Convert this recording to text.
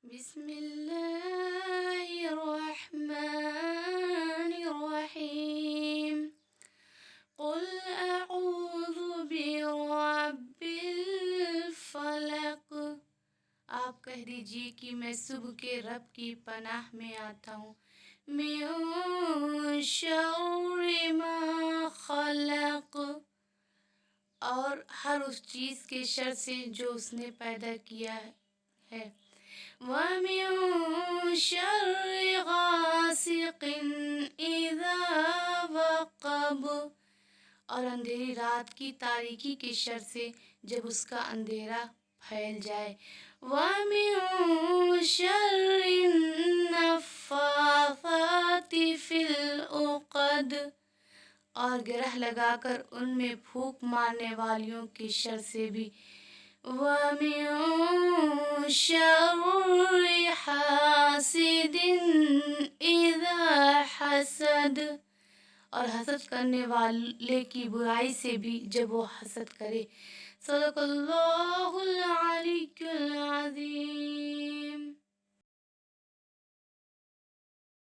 بسم اللہ الرحمن الرحیم قل اعوذ برب الفلق، آپ کہہ دیجئے کہ میں صبح کے رب کی پناہ میں آتا ہوں، من شر ما خلق، اور ہر اس چیز کے شر سے جو اس نے پیدا کیا ہے، وَمِن شَرِّ غَاسِقٍ إِذَا وَقَبَ، اور اندھیری رات کی تاریکی کے شر سے جب اس کا اندھیرا پھیل جائے، وَمِن شَرِّ النَّفَّاثَاتِ فِي الْعُقَدِ، اور گرہ لگا کر ان میں پھونک مارنے والیوں کے شر سے بھی، وَمِن شَرِّ حَاسِدٍ إِذَا حَسَدَ، اور حسد کرنے والے کی برائی سے بھی جب وہ حسد کرے۔ صدق اللہ